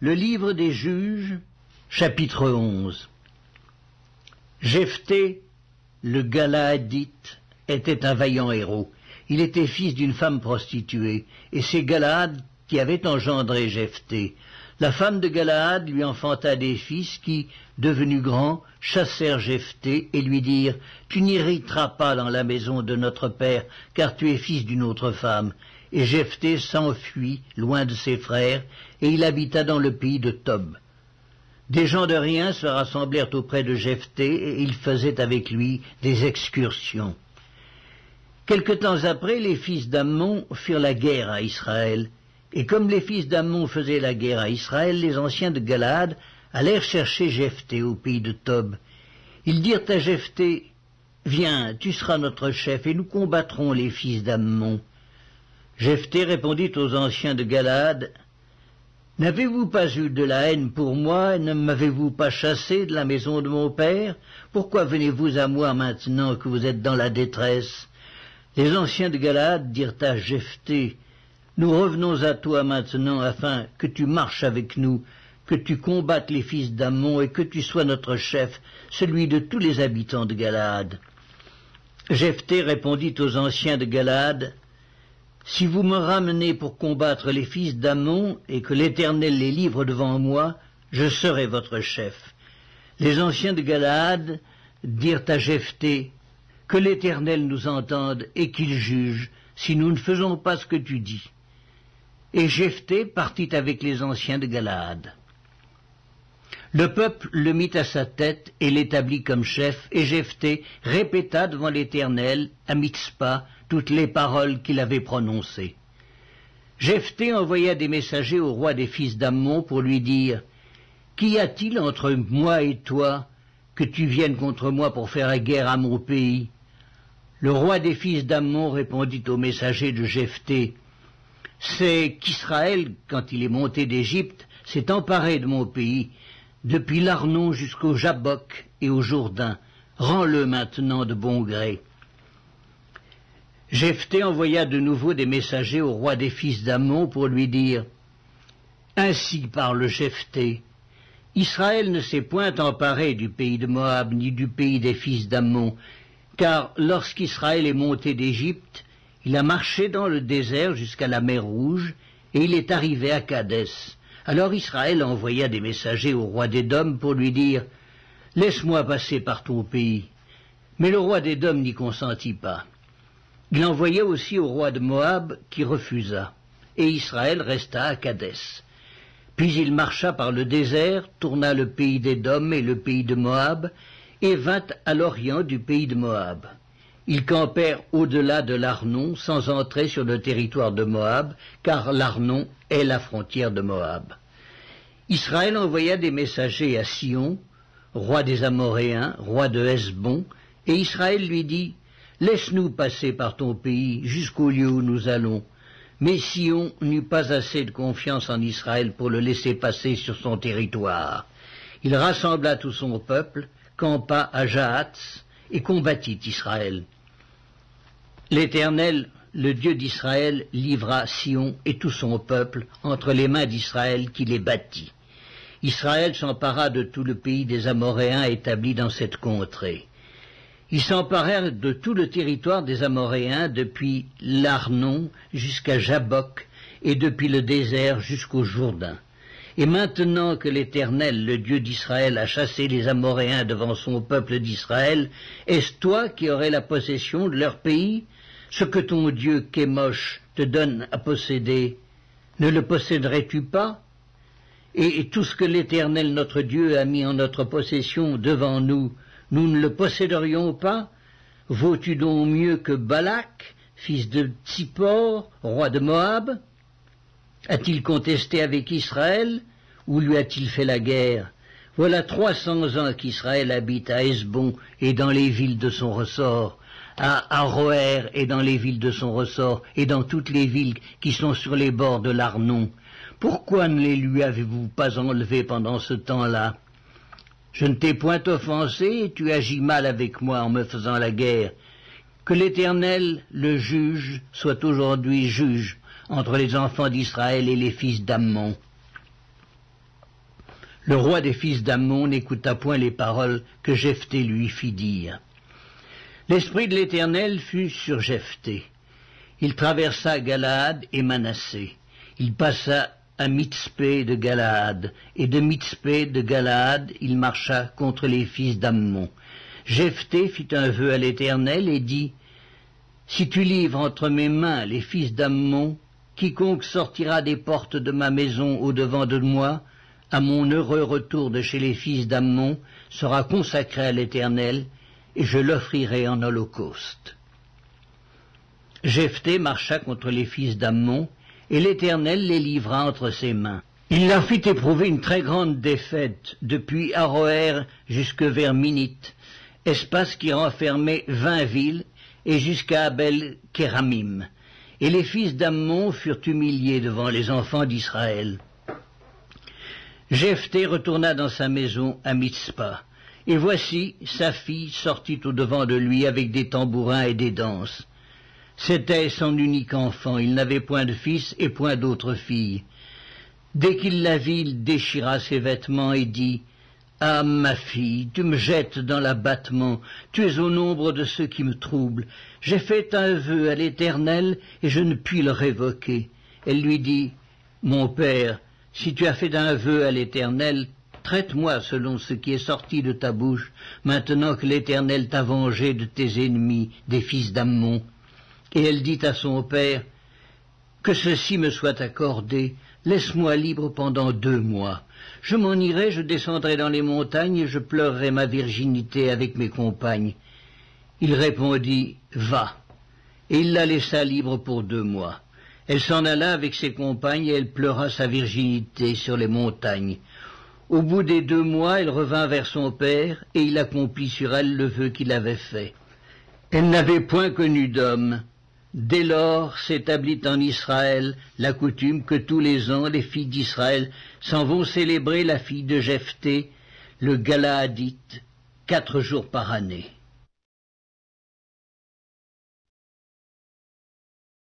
Le livre des juges, chapitre 11. Jephthé, le Galaadite, était un vaillant héros. Il était fils d'une femme prostituée, et c'est Galaad qui avait engendré Jephthé. La femme de Galaad lui enfanta des fils qui, devenus grands, chassèrent Jephthé et lui dirent « Tu n'hériteras pas dans la maison de notre père, car tu es fils d'une autre femme. » Et Jephthé s'enfuit loin de ses frères, et il habita dans le pays de Tob. Des gens de rien se rassemblèrent auprès de Jephthé, et ils faisaient avec lui des excursions. Quelque temps après, les fils d'Ammon firent la guerre à Israël. Et comme les fils d'Ammon faisaient la guerre à Israël, les anciens de Galaad allèrent chercher Jephthé au pays de Tob. Ils dirent à Jephthé, « Viens, tu seras notre chef, et nous combattrons les fils d'Ammon. » Jephthé répondit aux anciens de Galaad, « N'avez-vous pas eu de la haine pour moi, et ne m'avez-vous pas chassé de la maison de mon père? Pourquoi venez-vous à moi maintenant que vous êtes dans la détresse ?» Les anciens de Galaad dirent à Jephthé, « Nous revenons à toi maintenant afin que tu marches avec nous, que tu combattes les fils d'Ammon et que tu sois notre chef, celui de tous les habitants de Galaad. » Jephthé répondit aux anciens de Galaad, « Si vous me ramenez pour combattre les fils d'Ammon et que l'Éternel les livre devant moi, je serai votre chef. » Les anciens de Galaad dirent à Jephthé, « Que l'Éternel nous entende et qu'il juge, si nous ne faisons pas ce que tu dis. » Et Jephthé partit avec les anciens de Galaad. Le peuple le mit à sa tête et l'établit comme chef, et Jephthé répéta devant l'Éternel, à Mitzpa, toutes les paroles qu'il avait prononcées. Jephthé envoya des messagers au roi des fils d'Ammon pour lui dire, « Qu'y a-t-il entre moi et toi, que tu viennes contre moi pour faire la guerre à mon pays ?» Le roi des fils d'Ammon répondit aux messagers de Jephthé, « C'est qu'Israël, quand il est monté d'Égypte, s'est emparé de mon pays, depuis l'Arnon jusqu'au Jabbok et au Jourdain. Rends-le maintenant de bon gré. » Jephthé envoya de nouveau des messagers au roi des fils d'Ammon pour lui dire, « Ainsi parle Jephthé, Israël ne s'est point emparé du pays de Moab ni du pays des fils d'Ammon, car lorsqu'Israël est monté d'Égypte, il a marché dans le désert jusqu'à la mer Rouge, et il est arrivé à Kadès. Alors Israël envoya des messagers au roi d'Édom pour lui dire, « Laisse-moi passer par ton pays. » Mais le roi d'Édom n'y consentit pas. Il envoya aussi au roi de Moab, qui refusa, et Israël resta à Kadès. Puis il marcha par le désert, tourna le pays d'Édom et le pays de Moab, et vint à l'orient du pays de Moab. Ils campèrent au-delà de l'Arnon, sans entrer sur le territoire de Moab, car l'Arnon est la frontière de Moab. Israël envoya des messagers à Sion, roi des Amoréens, roi de Hesbon, et Israël lui dit, « Laisse-nous passer par ton pays jusqu'au lieu où nous allons. » Mais Sion n'eut pas assez de confiance en Israël pour le laisser passer sur son territoire. Il rassembla tout son peuple, campa à Jahatz et combattit Israël. L'Éternel, le Dieu d'Israël, livra Sion et tout son peuple entre les mains d'Israël qui les battit. Israël s'empara de tout le pays des Amoréens établis dans cette contrée. Ils s'emparèrent de tout le territoire des Amoréens depuis l'Arnon jusqu'à Jabbok et depuis le désert jusqu'au Jourdain. Et maintenant que l'Éternel, le Dieu d'Israël, a chassé les Amoréens devant son peuple d'Israël, est-ce toi qui aurais la possession de leur pays? Ce que ton Dieu Kémosh te donne à posséder, ne le posséderais-tu pas? Et tout ce que l'Éternel notre Dieu a mis en notre possession devant nous, nous ne le posséderions pas? Vaux-tu donc mieux que Balak, fils de Tsippor, roi de Moab? A-t-il contesté avec Israël, ou lui a-t-il fait la guerre? Voilà 300 ans qu'Israël habite à Hesbon et dans les villes de son ressort, à Aroër et dans les villes de son ressort, et dans toutes les villes qui sont sur les bords de l'Arnon. Pourquoi ne les lui avez-vous pas enlevés pendant ce temps-là? Je ne t'ai point offensé, et tu agis mal avec moi en me faisant la guerre. Que l'Éternel, le juge, soit aujourd'hui juge entre les enfants d'Israël et les fils d'Ammon. Le roi des fils d'Ammon n'écouta point les paroles que Jephthé lui fit dire. L'esprit de l'Éternel fut sur Jephthé. Il traversa Galaad et Manassé. Il passa à Mitzpé de Galaad, et de Mitzpé de Galaad il marcha contre les fils d'Ammon. Jephthé fit un vœu à l'Éternel et dit, « Si tu livres entre mes mains les fils d'Ammon, quiconque sortira des portes de ma maison au-devant de moi, à mon heureux retour de chez les fils d'Ammon, sera consacré à l'Éternel, et je l'offrirai en holocauste. » Jephthé marcha contre les fils d'Ammon, et l'Éternel les livra entre ses mains. Il leur fit éprouver une très grande défaite, depuis Aroër jusque vers Minite, espace qui renfermait 20 villes, et jusqu'à Abel-Kéramim. Et les fils d'Ammon furent humiliés devant les enfants d'Israël. Jephthé retourna dans sa maison à Mitzpa, et voici sa fille sortit au-devant de lui avec des tambourins et des danses. C'était son unique enfant, il n'avait point de fils et point d'autre fille. Dès qu'il la vit, il déchira ses vêtements et dit, « Ah, ma fille, tu me jettes dans l'abattement, tu es au nombre de ceux qui me troublent. J'ai fait un vœu à l'Éternel et je ne puis le révoquer. » Elle lui dit, « Mon père, si tu as fait un vœu à l'Éternel, traite-moi selon ce qui est sorti de ta bouche, maintenant que l'Éternel t'a vengé de tes ennemis, des fils d'Ammon. » Et elle dit à son père, « Que ceci me soit accordé, laisse-moi libre pendant 2 mois. Je m'en irai, je descendrai dans les montagnes et je pleurerai ma virginité avec mes compagnes. » Il répondit, « Va. » Et il la laissa libre pour 2 mois. Elle s'en alla avec ses compagnes et elle pleura sa virginité sur les montagnes. Au bout des 2 mois, elle revint vers son père et il accomplit sur elle le vœu qu'il avait fait. Elle n'avait point connu d'homme. Dès lors s'établit en Israël la coutume que tous les ans les filles d'Israël s'en vont célébrer la fille de Jephthé, le Galaadite, 4 jours par année.